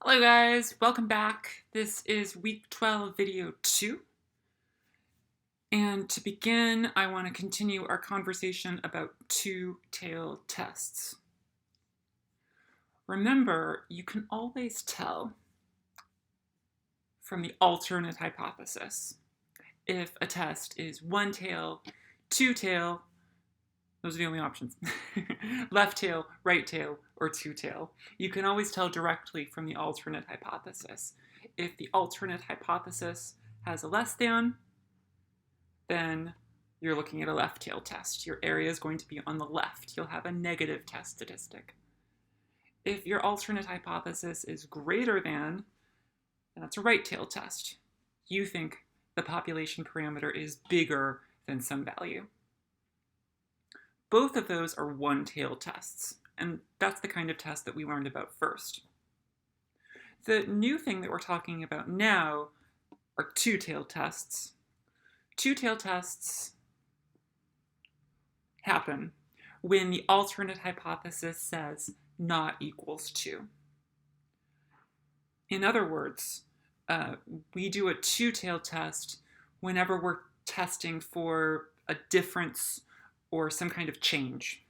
Hello guys, welcome back. This is week 12, video 2. And to begin, I want to continue our conversation about two-tailed tests. Remember, you can always tell from the alternate hypothesis if a test is one tail, two tail, those are the only options, left tail, right tail, or two tail. You can always tell directly from the alternate hypothesis. If the alternate hypothesis has a less than, then you're looking at a left tail test. Your area is going to be on the left. You'll have a negative test statistic. If your alternate hypothesis is greater than, that's a right tail test. You think the population parameter is bigger than some value. Both of those are one-tailed tests, and that's the kind of test that we learned about first. The new thing that we're talking about now are two-tailed tests. Two-tailed tests happen when the alternate hypothesis says not equals 2. In other words, we do a two-tailed test whenever we're testing for a difference or some kind of change.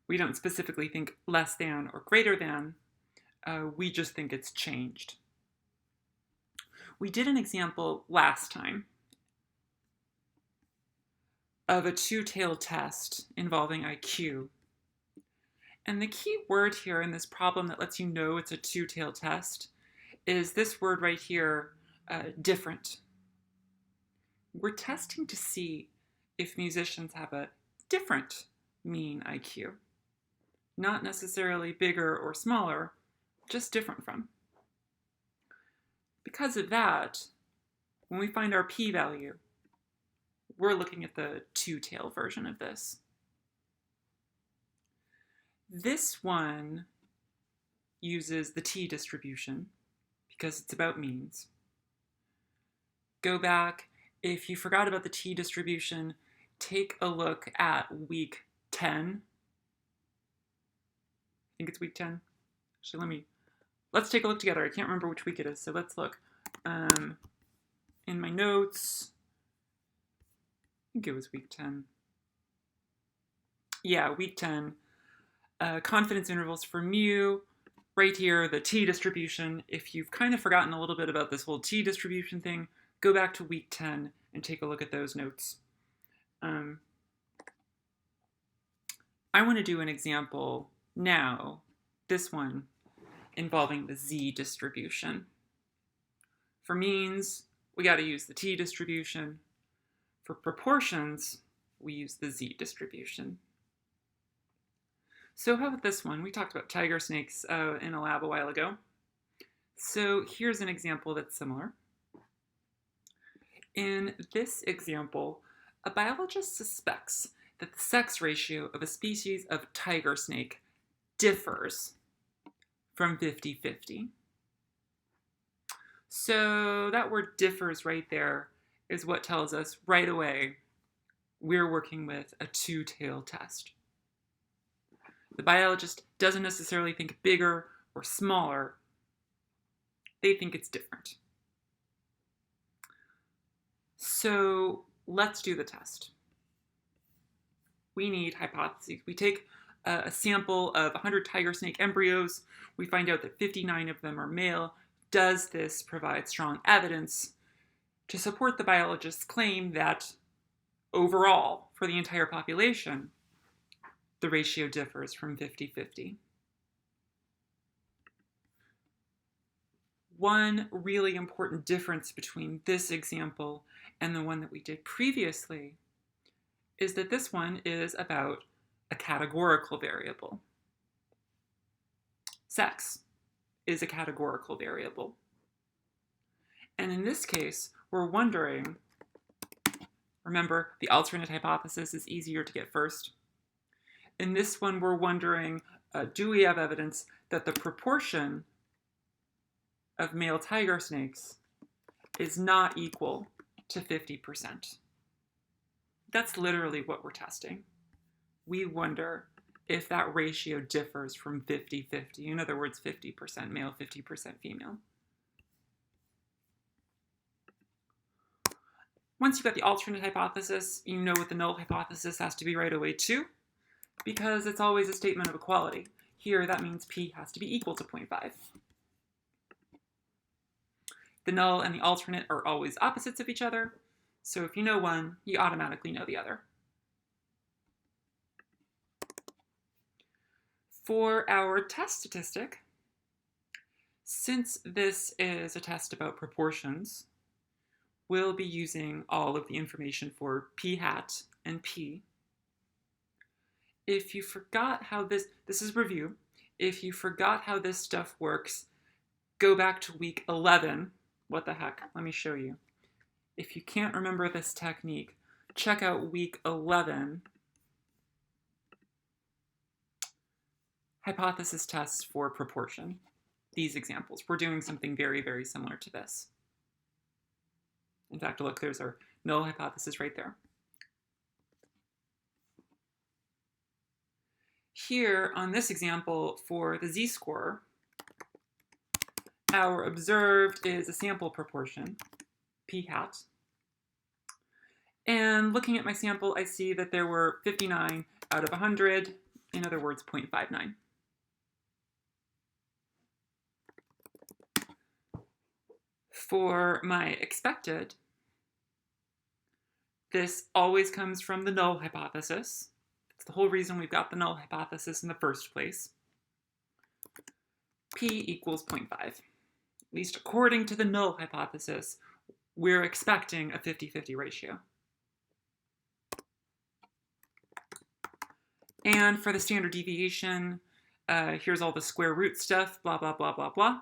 We don't specifically think less than or greater than, we just think it's changed. We did an example last time of a two-tailed test involving IQ. And the key word here in this problem that lets you know it's a two-tailed test is this word right here, different. We're testing to see if musicians have a different mean IQ. Not necessarily bigger or smaller, just different from. Because of that, when we find our p-value, we're looking at the two-tail version of this. This one uses the t-distribution because it's about means. Go back. If you forgot about the t-distribution, take a look at week 10. I think it's week 10. Actually, let's take a look together. I can't remember which week it is, so let's look. In my notes, I think it was week 10. Yeah, week 10. Confidence intervals for mu. Right here, the t-distribution. If you've kind of forgotten a little bit about this whole t-distribution thing, go back to week 10 and take a look at those notes. I want to do an example now, this one, involving the z-distribution. For means, we got to use the t-distribution. For proportions, we use the z-distribution. So how about this one? We talked about tiger snakes in a lab a while ago. So here's an example that's similar. In this example, a biologist suspects that the sex ratio of a species of tiger snake differs from 50-50. So that word differs right there is what tells us right away we're working with a two-tailed test. The biologist doesn't necessarily think bigger or smaller. They think it's different. So let's do the test. We need hypotheses. We take a sample of 100 tiger snake embryos. We find out that 59 of them are male. Does this provide strong evidence to support the biologist's claim that overall, for the entire population, the ratio differs from 50-50? One really important difference between this example and the one that we did previously is that this one is about a categorical variable. Sex is a categorical variable. And in this case, we're wondering, remember, the alternate hypothesis is easier to get first. In this one, we're wondering, do we have evidence that the proportion of male tiger snakes is not equal to 50%? That's literally what we're testing. We wonder, if that ratio differs from 50-50. In other words, 50% male, 50% female. Once you've got the alternate hypothesis, you know what the null hypothesis has to be right away too, because it's always a statement of equality. Here, that means P has to be equal to 0.5. The null and the alternate are always opposites of each other, so if you know one, you automatically know the other. For our test statistic, since this is a test about proportions, we'll be using all of the information for P hat and P. If you forgot how this is review. If you forgot how this stuff works, go back to week 11. What the heck? Let me show you. If you can't remember this technique, check out week 11. Hypothesis tests for proportion. These examples. We're doing something very, very similar to this. In fact, look, there's our null hypothesis right there. Here, on this example, for the z-score, our observed is a sample proportion, p hat. And looking at my sample, I see that there were 59 out of 100, in other words, 0.59. For my expected, this always comes from the null hypothesis. It's the whole reason we've got the null hypothesis in the first place. P equals 0.5. At least according to the null hypothesis, we're expecting a 50-50 ratio. And for the standard deviation, here's all the square root stuff, blah, blah, blah, blah, blah.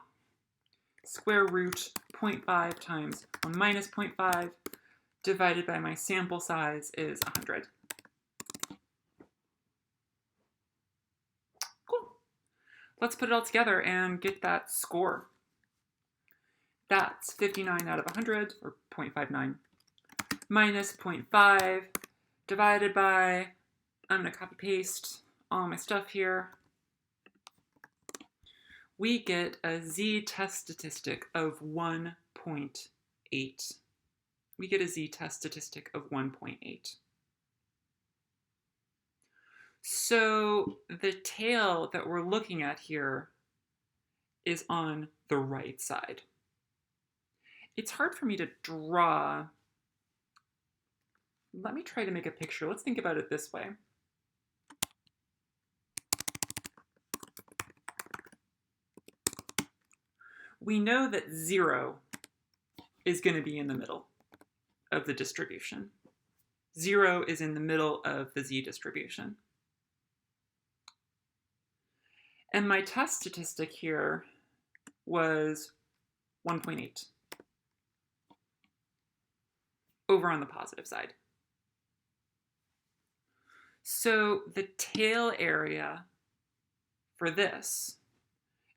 Square root 0.5 times 1 minus 0.5 divided by my sample size is 100. Cool. Let's put it all together and get that score. That's 59 out of 100, or 0.59, minus 0.5 divided by, I'm going to copy paste all my stuff here. We get a z-test statistic of 1.8. We get a z-test statistic of 1.8. So the tail that we're looking at here is on the right side. It's hard for me to draw. Let me try to make a picture. Let's think about it this way. We know that 0 is going to be in the middle of the distribution. 0 is in the middle of the z distribution. And my test statistic here was 1.8. Over on the positive side. So the tail area for this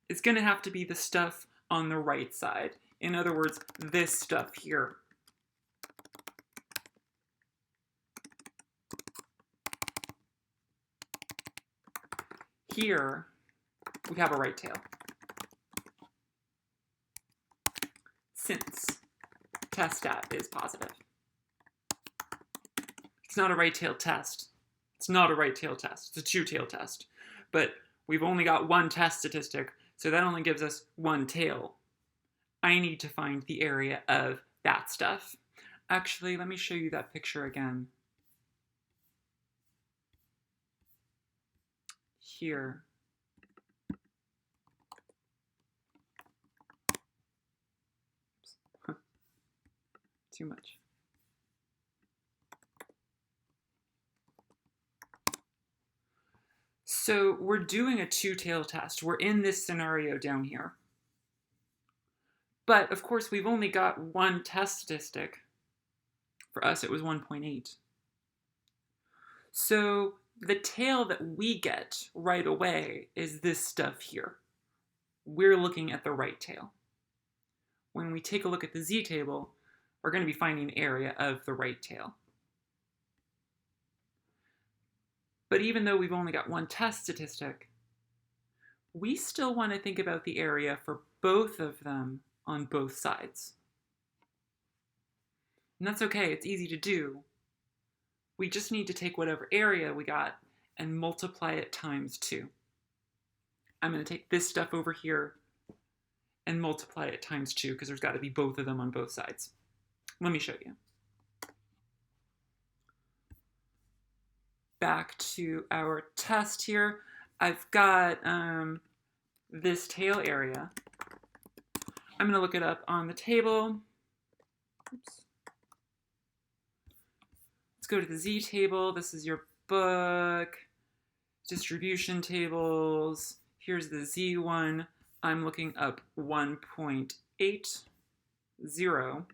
is going to have to be the stuff on the right side. In other words, this stuff here. Here, we have a right tail. Since test stat is positive. It's not a right tail test. It's not a right tail test. It's a two tail test. But we've only got one test statistic, so that only gives us one tail. I need to find the area of that stuff. Actually, let me show you that picture again. Here. Oops. Too much. So we're doing a two-tail test. We're in this scenario down here. But of course, we've only got one test statistic. For us, it was 1.8. So the tail that we get right away is this stuff here. We're looking at the right tail. When we take a look at the z-table, we're going to be finding the area of the right tail. But even though we've only got one test statistic, we still want to think about the area for both of them on both sides. And that's okay, it's easy to do. We just need to take whatever area we got and multiply it times 2. I'm going to take this stuff over here and multiply it times 2 because there's got to be both of them on both sides. Let me show you. Back to our test here. I've got this tail area. I'm going to look it up on the table. Oops. Let's go to the Z table. This is your book. Distribution tables. Here's the Z one. I'm looking up 1.80.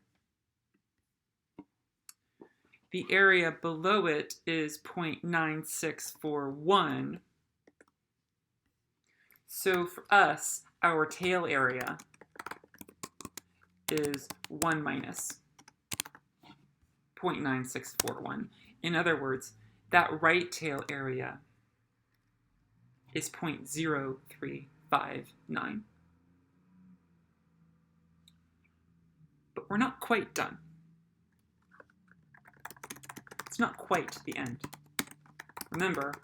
The area below it is 0.9641. So for us, our tail area is 1 minus 0.9641. In other words, that right tail area is 0.0359. But we're not quite done. It's not quite the end. Remember,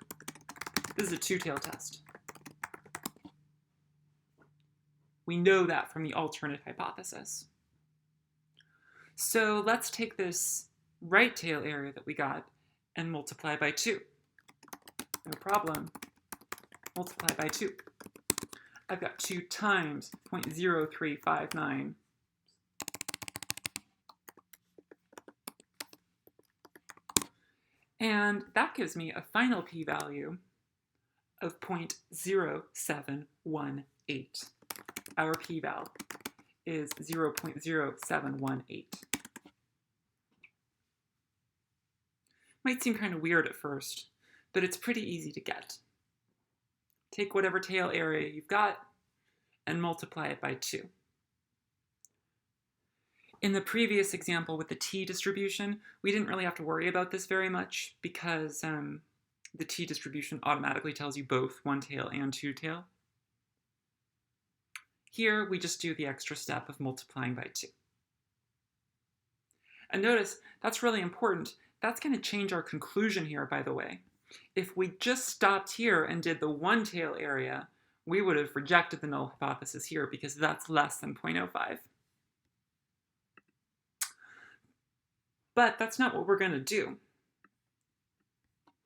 this is a two-tail test. We know that from the alternate hypothesis. So let's take this right tail area that we got and multiply by 2. No problem. Multiply by 2. I've got 2 times 0.0359. And that gives me a final p-value of 0.0718. Our p-val is 0.0718. Might seem kind of weird at first, but it's pretty easy to get. Take whatever tail area you've got and multiply it by 2. In the previous example with the t distribution, we didn't really have to worry about this very much because the t distribution automatically tells you both one tail and two tail. Here, we just do the extra step of multiplying by 2. And notice, that's really important. That's going to change our conclusion here, by the way. If we just stopped here and did the one tail area, we would have rejected the null hypothesis here because that's less than 0.05. But that's not what we're going to do.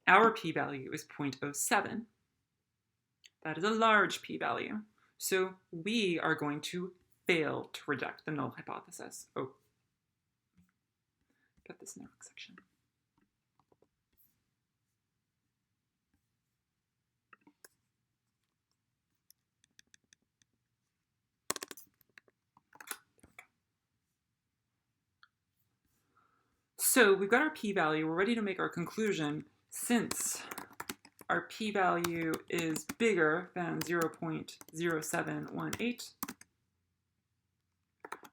Our p-value is 0.07. That is a large p-value. So we are going to fail to reject the null hypothesis. Oh, put this in the wrong section. So we've got our p-value, we're ready to make our conclusion. Since our p-value is bigger than 0.0718,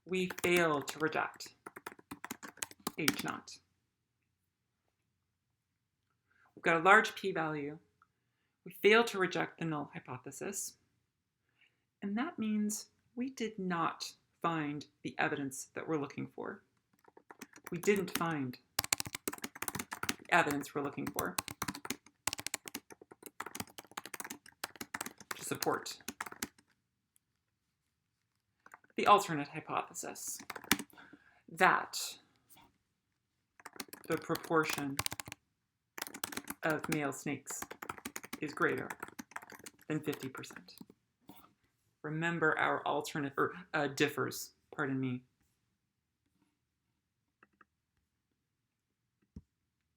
we fail to reject H naught. We've got a large p-value. We fail to reject the null hypothesis. And that means we did not find the evidence that we're looking for. We didn't find the evidence we're looking for to support the alternate hypothesis that the proportion of male snakes is greater than 50%. Remember our alternate, differs, pardon me,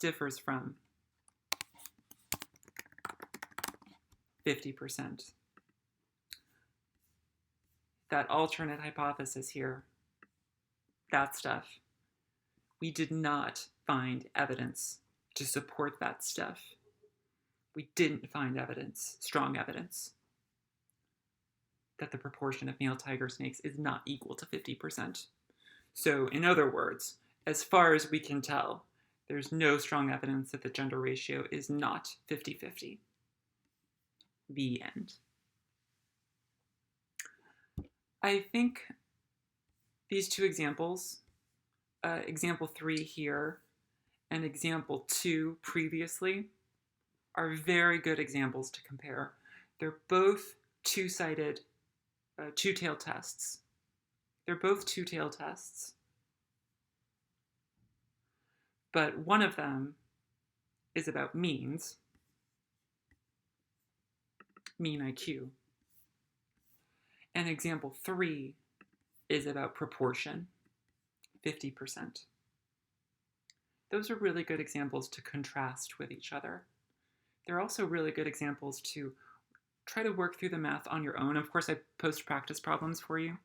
differs from 50%. That alternate hypothesis here, that stuff, we did not find evidence to support that stuff. We didn't find evidence, strong evidence, that the proportion of male tiger snakes is not equal to 50%. So in other words, as far as we can tell, There's no strong evidence that the gender ratio is not 50-50. The end. I think these two examples, example 3 here and example 2 previously, are very good examples to compare. They're both two-sided, two-tailed tests. They're both two-tailed tests. But one of them is about means, mean IQ. And example 3 is about proportion, 50%. Those are really good examples to contrast with each other. They're also really good examples to try to work through the math on your own. Of course, I post practice problems for you.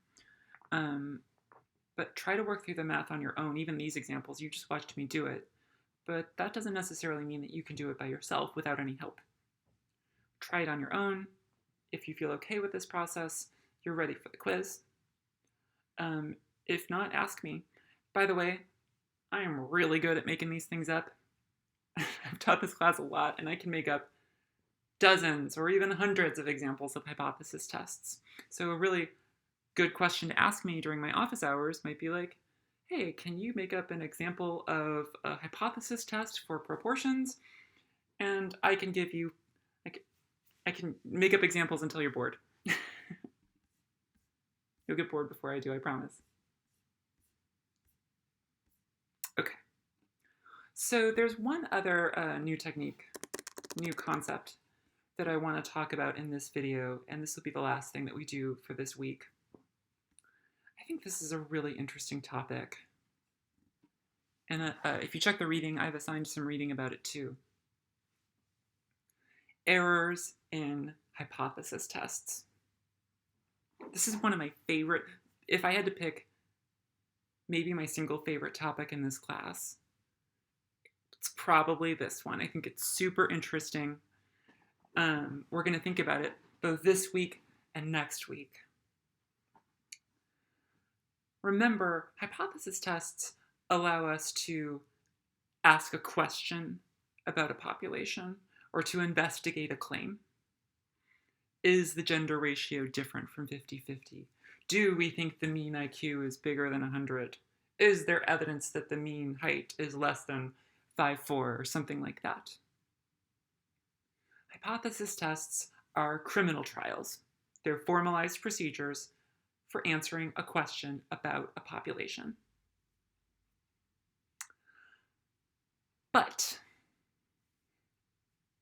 But try to work through the math on your own. Even these examples, you just watched me do it. But that doesn't necessarily mean that you can do it by yourself without any help. Try it on your own. If you feel okay with this process, you're ready for the quiz. If not, ask me. By the way, I am really good at making these things up. I've taught this class a lot, and I can make up dozens or even hundreds of examples of hypothesis tests. So a really good question to ask me during my office hours might be like, hey, can you make up an example of a hypothesis test for proportions? And I can give you, I can make up examples until you're bored. You'll get bored before I do, I promise. Okay. So there's one other new technique, new concept that I want to talk about in this video, and this will be the last thing that we do for this week. I think this is a really interesting topic. And if you check the reading, I've assigned some reading about it too. Errors in hypothesis tests. This is one of my favorite, if I had to pick maybe my single favorite topic in this class, it's probably this one. I think it's super interesting. We're going to think about it both this week and next week. Remember, hypothesis tests allow us to ask a question about a population or to investigate a claim. Is the gender ratio different from 50-50? Do we think the mean IQ is bigger than 100? Is there evidence that the mean height is less than 5'4" or something like that? Hypothesis tests are criminal trials. They're formalized procedures for answering a question about a population. But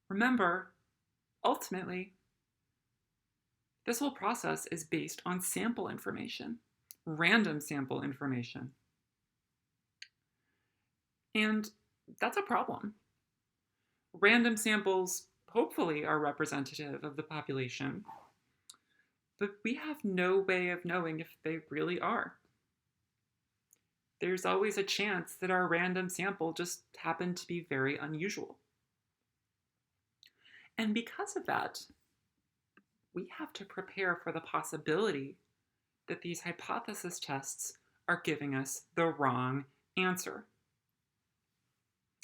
remember, ultimately, this whole process is based on sample information, random sample information. And that's a problem. Random samples hopefully are representative of the population, but we have no way of knowing if they really are. There's always a chance that our random sample just happened to be very unusual. And because of that, we have to prepare for the possibility that these hypothesis tests are giving us the wrong answer.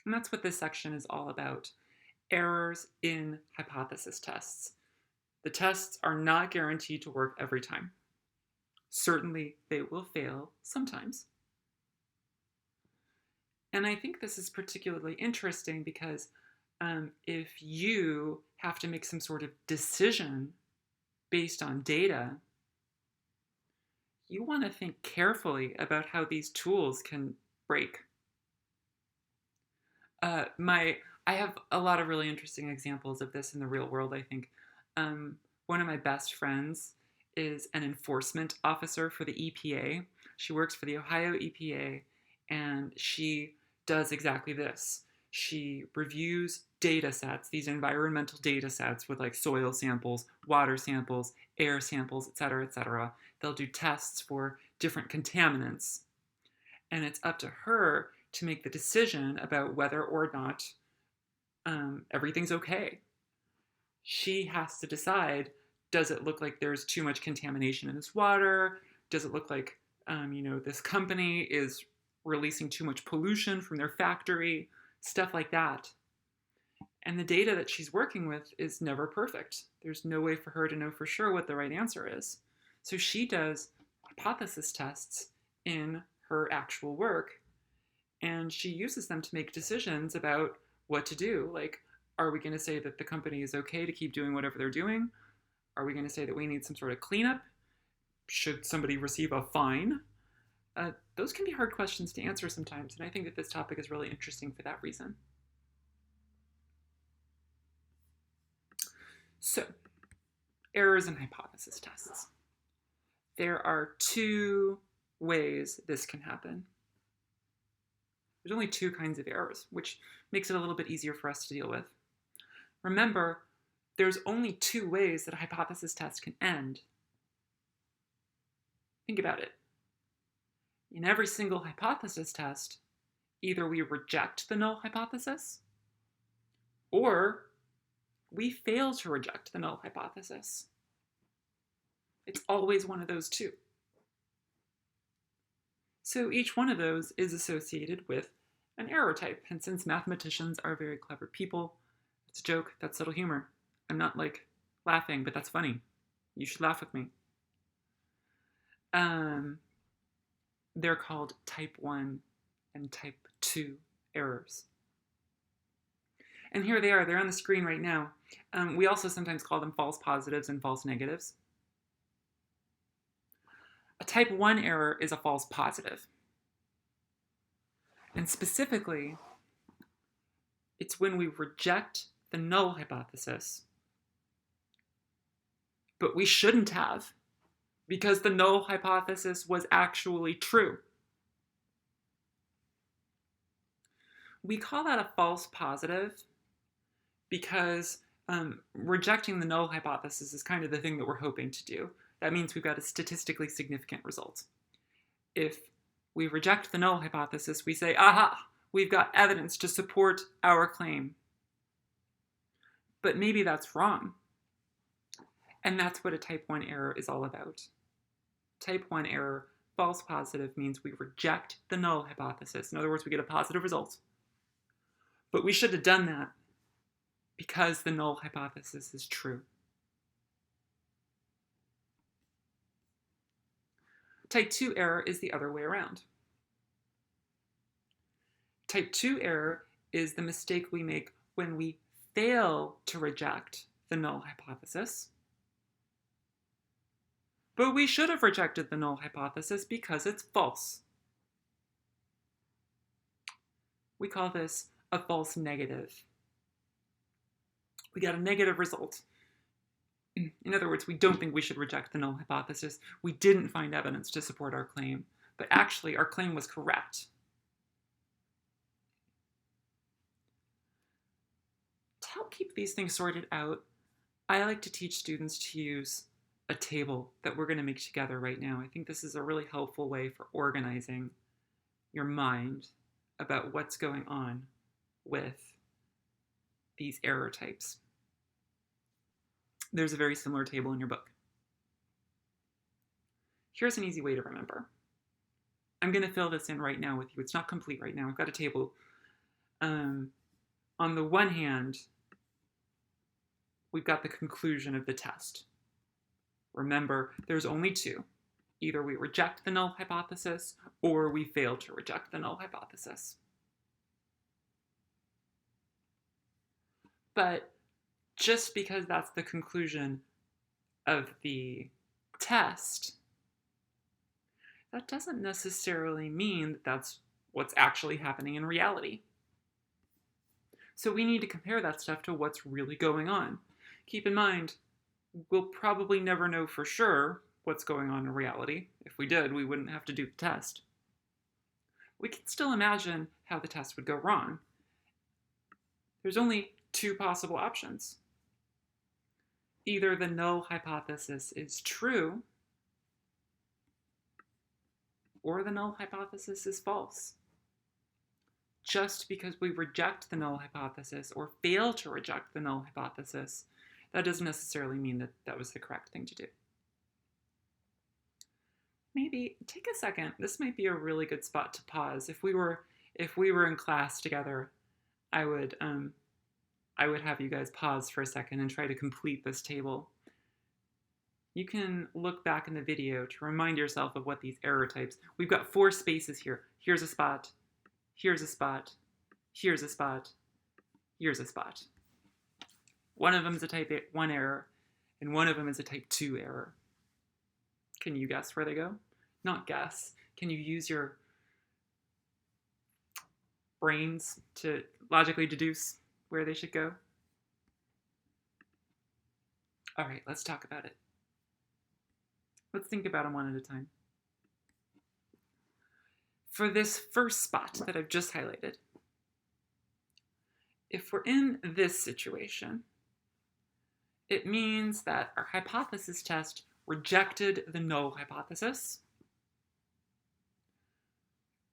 And that's what this section is all about. Errors in hypothesis tests. The tests are not guaranteed to work every time. Certainly, they will fail sometimes. And I think this is particularly interesting because if you have to make some sort of decision based on data, you want to think carefully about how these tools can break. I have a lot of really interesting examples of this in the real world, I think. One of my best friends is an enforcement officer for the EPA. She works for the Ohio EPA, and she does exactly this. She reviews data sets, these environmental data sets with like soil samples, water samples, air samples, et cetera, et cetera. They'll do tests for different contaminants. And it's up to her to make the decision about whether or not everything's okay. She has to decide, does it look like there's too much contamination in this water? Does it look like, this company is releasing too much pollution from their factory? stuff like that. And the data that she's working with is never perfect. There's no way for her to know for sure what the right answer is. So she does hypothesis tests in her actual work, and she uses them to make decisions about what to do. Like, are we going to say that the company is okay to keep doing whatever they're doing? Are we going to say that we need some sort of cleanup? Should somebody receive a fine? Those can be hard questions to answer sometimes, and I think that this topic is really interesting for that reason. So, errors in hypothesis tests. There are two ways this can happen. There's only two kinds of errors, which makes it a little bit easier for us to deal with. Remember, there's only two ways that a hypothesis test can end. Think about it. In every single hypothesis test, either we reject the null hypothesis, or we fail to reject the null hypothesis. It's always one of those two. So each one of those is associated with an error type. And since mathematicians are very clever people, it's a joke, that's subtle humor. I'm not like laughing, but that's funny. You should laugh with me. They're called type 1 and type 2 errors. And here they are, they're on the screen right now. We also sometimes call them false positives and false negatives. A type 1 error is a false positive. And specifically, it's when we reject the null hypothesis, but we shouldn't have, because the null hypothesis was actually true. We call that a false positive because rejecting the null hypothesis is kind of the thing that we're hoping to do. That means we've got a statistically significant result. If we reject the null hypothesis, we say, aha, we've got evidence to support our claim. But maybe that's wrong. And that's what a type 1 error is all about. Type 1 error, false positive, means we reject the null hypothesis. In other words, we get a positive result. But we should have done that because the null hypothesis is true. Type 2 error is the other way around. Type 2 error is the mistake we make when we fail to reject the null hypothesis. But we should have rejected the null hypothesis because it's false. We call this a false negative. We got a negative result. In other words, we don't think we should reject the null hypothesis. We didn't find evidence to support our claim, but actually our claim was correct. To help keep these things sorted out, I like to teach students to use a table that we're going to make together right now. I think this is a really helpful way for organizing your mind about what's going on with these error types. There's a very similar table in your book. Here's an easy way to remember. I'm going to fill this in right now with you. It's not complete right now. I've got a table. On the one hand, we've got the conclusion of the test. Remember, there's only two. Either we reject the null hypothesis or we fail to reject the null hypothesis. But just because that's the conclusion of the test, that doesn't necessarily mean that that's what's actually happening in reality. So we need to compare that stuff to what's really going on. Keep in mind, we'll probably never know for sure what's going on in reality. If we did, we wouldn't have to do the test. We can still imagine how the test would go wrong. There's only two possible options. Either the null hypothesis is true, or the null hypothesis is false. Just because we reject the null hypothesis or fail to reject the null hypothesis, that doesn't necessarily mean that that was the correct thing to do. Maybe take a second. This might be a really good spot to pause. If we were in class together, I would have you guys pause for a second and try to complete this table. You can look back in the video to remind yourself of what these error types. We've got 4 spaces here. Here's a spot, here's a spot, here's a spot, here's a spot. One of them is a type 1 error, and one of them is a type 2 error. Can you guess where they go? Not guess. Can you use your brains to logically deduce where they should go? All right, let's talk about it. Let's think about them one at a time. For this first spot that I've just highlighted, if we're in this situation, it means that our hypothesis test rejected the null hypothesis,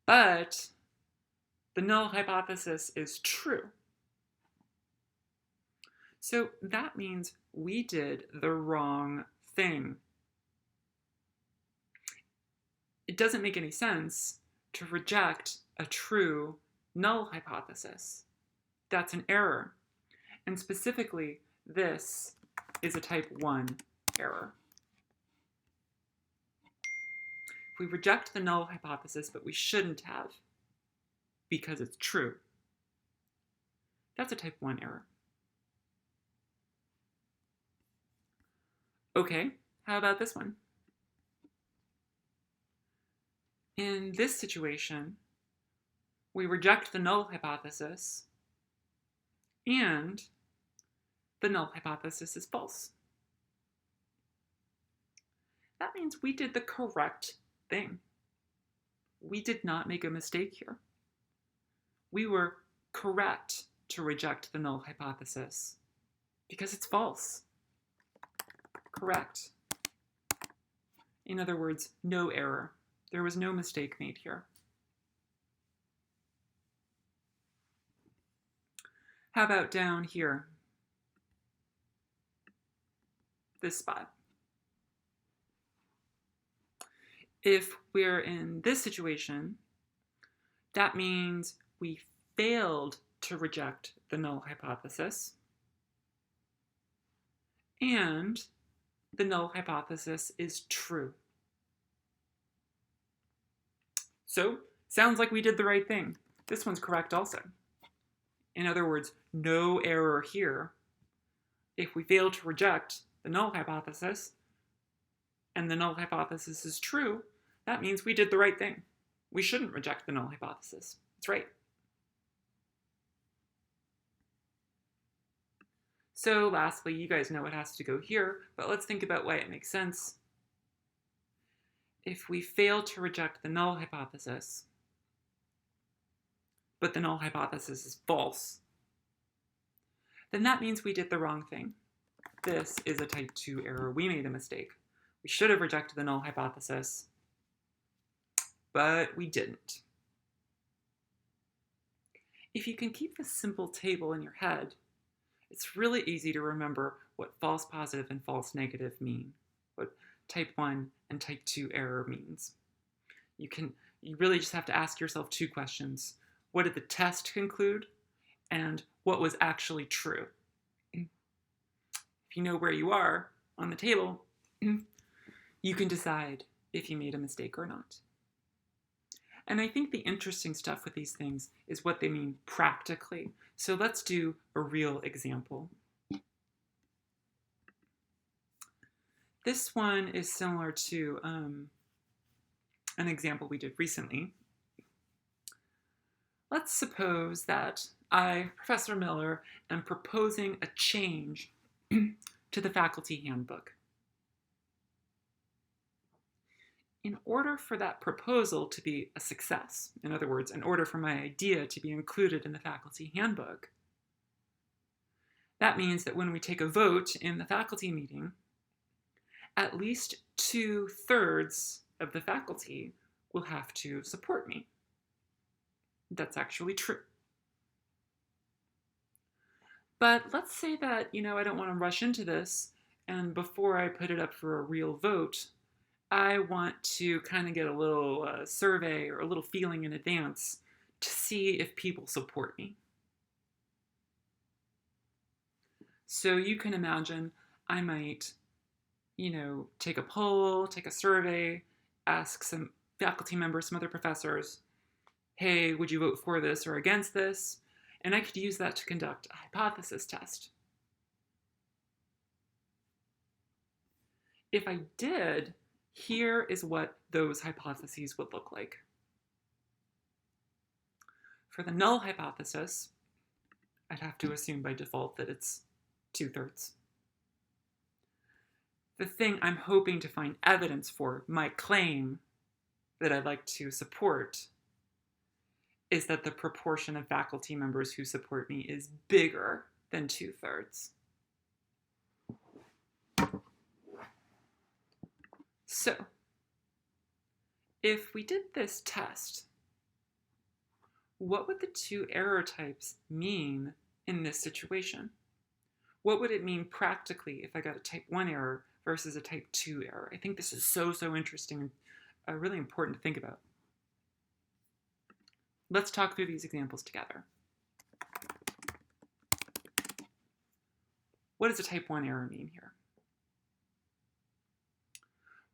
but the null hypothesis is true. So that means we did the wrong thing. It doesn't make any sense to reject a true null hypothesis. That's an error. And specifically, this is a type 1 error. We reject the null hypothesis, but we shouldn't have because it's true. That's a type 1 error. Okay, how about this one? In this situation, we reject the null hypothesis, and the null hypothesis is false. That means we did the correct thing. We did not make a mistake here. We were correct to reject the null hypothesis because it's false. Correct. In other words, no error. There was no mistake made here. How about down here? This spot. If we're in this situation, that means we failed to reject the null hypothesis, and the null hypothesis is true. So, sounds like we did the right thing. This one's correct also. In other words, no error here. If we fail to reject the null hypothesis, and the null hypothesis is true, that means we did the right thing. We shouldn't reject the null hypothesis. It's right. So lastly, you guys know it has to go here, but let's think about why it makes sense. If we fail to reject the null hypothesis, but the null hypothesis is false, then that means we did the wrong thing. This is a type 2 error. We made a mistake. We should have rejected the null hypothesis, but we didn't. If you can keep this simple table in your head, it's really easy to remember what false positive and false negative mean, what type 1 and type 2 error means. You really just have to ask yourself 2 questions. What did the test conclude? And what was actually true? If you know where you are on the table, you can decide if you made a mistake or not. And I think the interesting stuff with these things is what they mean practically. So let's do a real example. This one is similar to an example we did recently. Let's suppose that I, Professor Miller, am proposing a change to the faculty handbook. In order for that proposal to be a success, in other words, in order for my idea to be included in the faculty handbook, that means that when we take a vote in the faculty meeting, at least 2/3 of the faculty will have to support me. That's actually true. But let's say that, I don't want to rush into this, and before I put it up for a real vote, I want to kind of get a little survey or a little feeling in advance to see if people support me. So you can imagine I might, take a poll, take a survey, ask some faculty members, some other professors, hey, would you vote for this or against this? And I could use that to conduct a hypothesis test. If I did, here is what those hypotheses would look like. For the null hypothesis, I'd have to assume by default that it's 2/3. The thing I'm hoping to find evidence for, my claim that I'd like to support, is that the proportion of faculty members who support me is bigger than 2/3. So, if we did this test, what would the two error types mean in this situation? What would it mean practically if I got a type 1 error versus a type 2 error? I think this is so interesting and really important to think about. Let's talk through these examples together. What does a type 1 error mean here?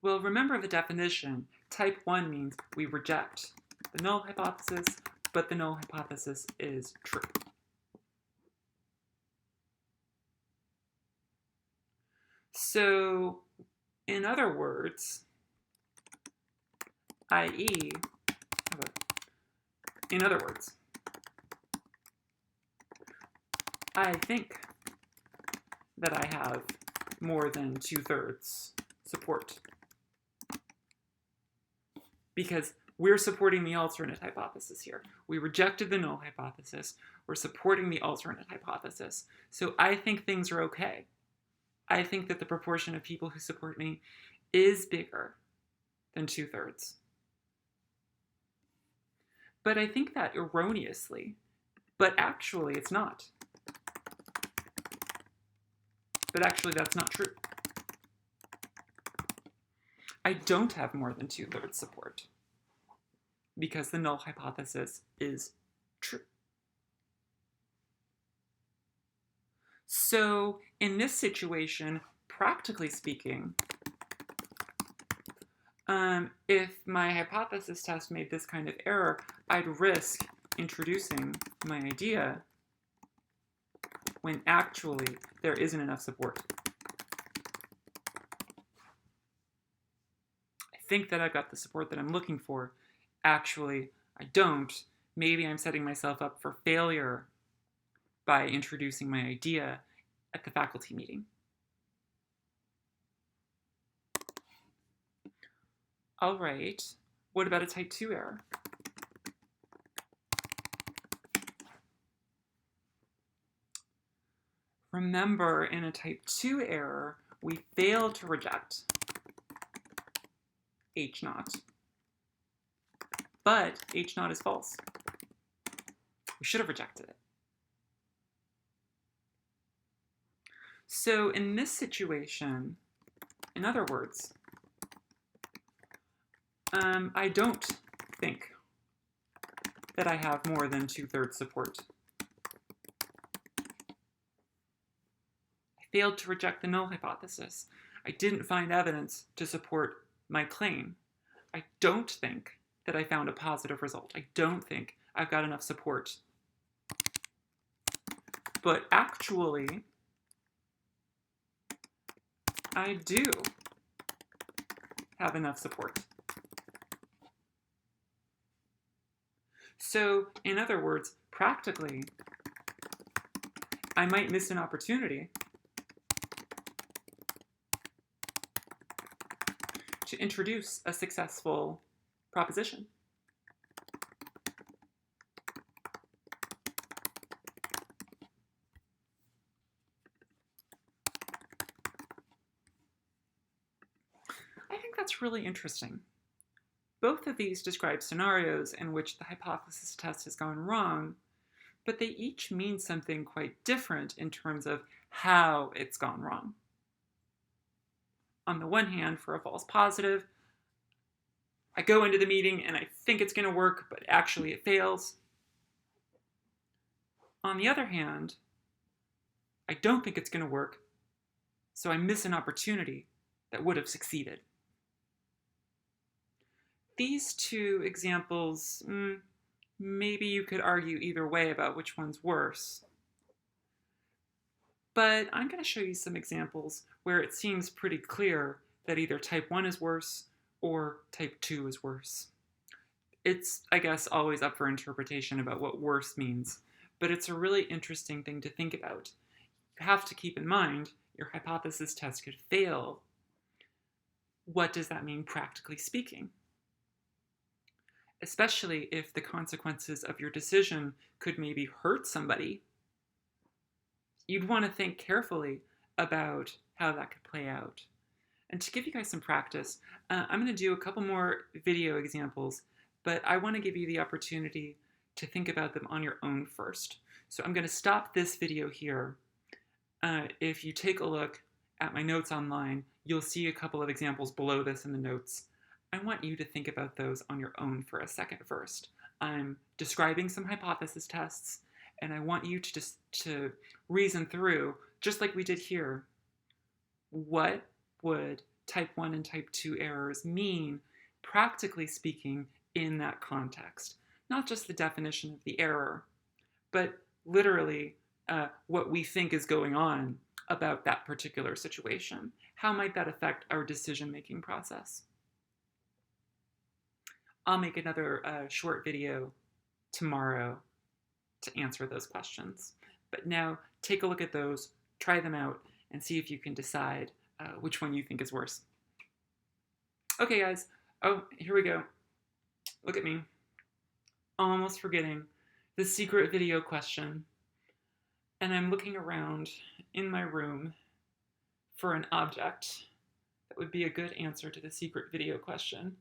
Well, remember the definition. Type 1 means we reject the null hypothesis, but the null hypothesis is true. So, in other words, i.e., I think that I have more than 2/3 support. Because we're supporting the alternate hypothesis here. We rejected the null hypothesis. We're supporting the alternate hypothesis. So I think things are okay. I think that the proportion of people who support me is bigger than 2/3. But I think that erroneously. But actually, it's not. But actually, that's not true. I don't have more than 2/3 support because the null hypothesis is true. So in this situation, practically speaking, if my hypothesis test made this kind of error, I'd risk introducing my idea when actually there isn't enough support. I think that I've got the support that I'm looking for. Actually, I don't. Maybe I'm setting myself up for failure by introducing my idea at the faculty meeting. All right, what about a type 2 error? Remember, in a type 2 error, we failed to reject H0. But H0 is false. We should have rejected it. So in this situation, in other words, I don't think that I have more than 2/3 support. I failed to reject the null hypothesis. I didn't find evidence to support my claim. I don't think that I found a positive result. I don't think I've got enough support. But actually, I do have enough support. So, in other words, practically, I might miss an opportunity to introduce a successful proposition. I think that's really interesting. Both of these describe scenarios in which the hypothesis test has gone wrong, but they each mean something quite different in terms of how it's gone wrong. On the one hand, for a false positive, I go into the meeting and I think it's going to work, but actually it fails. On the other hand, I don't think it's going to work, so I miss an opportunity that would have succeeded. These two examples, maybe you could argue either way about which one's worse. But I'm going to show you some examples where it seems pretty clear that either type 1 is worse or type 2 is worse. It's, I guess, always up for interpretation about what worse means, but it's a really interesting thing to think about. You have to keep in mind your hypothesis test could fail. What does that mean practically speaking? Especially if the consequences of your decision could maybe hurt somebody. You'd want to think carefully about how that could play out. And to give you guys some practice, I'm going to do a couple more video examples, but I want to give you the opportunity to think about them on your own first. So I'm going to stop this video here. If you take a look at my notes online, you'll see a couple of examples below this in the notes. I want you to think about those on your own for a second first. I'm describing some hypothesis tests, and I want you to just reason through, just like we did here, what would type 1 and type 2 errors mean, practically speaking, in that context. Not just the definition of the error, but literally what we think is going on about that particular situation. How might that affect our decision-making process? I'll make another short video tomorrow to answer those questions. But now take a look at those, try them out, and see if you can decide which one you think is worse. Okay, guys. Oh, here we go. Look at me. Almost forgetting the secret video question. And I'm looking around in my room for an object that would be a good answer to the secret video question.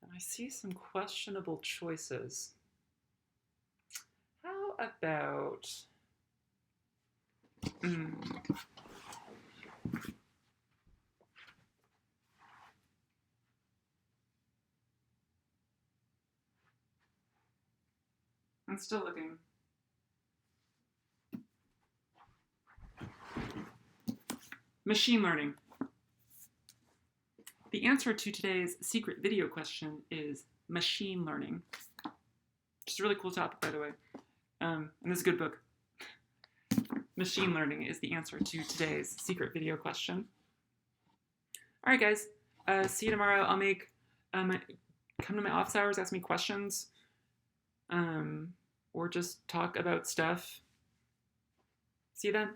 And I see some questionable choices. How about... I'm still looking. Machine learning. The answer to today's secret video question is machine learning. Just a really cool topic, by the way. And this is a good book. Machine learning is the answer to today's secret video question. All right, guys. See you tomorrow. I'll make come to my office hours, ask me questions, or just talk about stuff. See you then.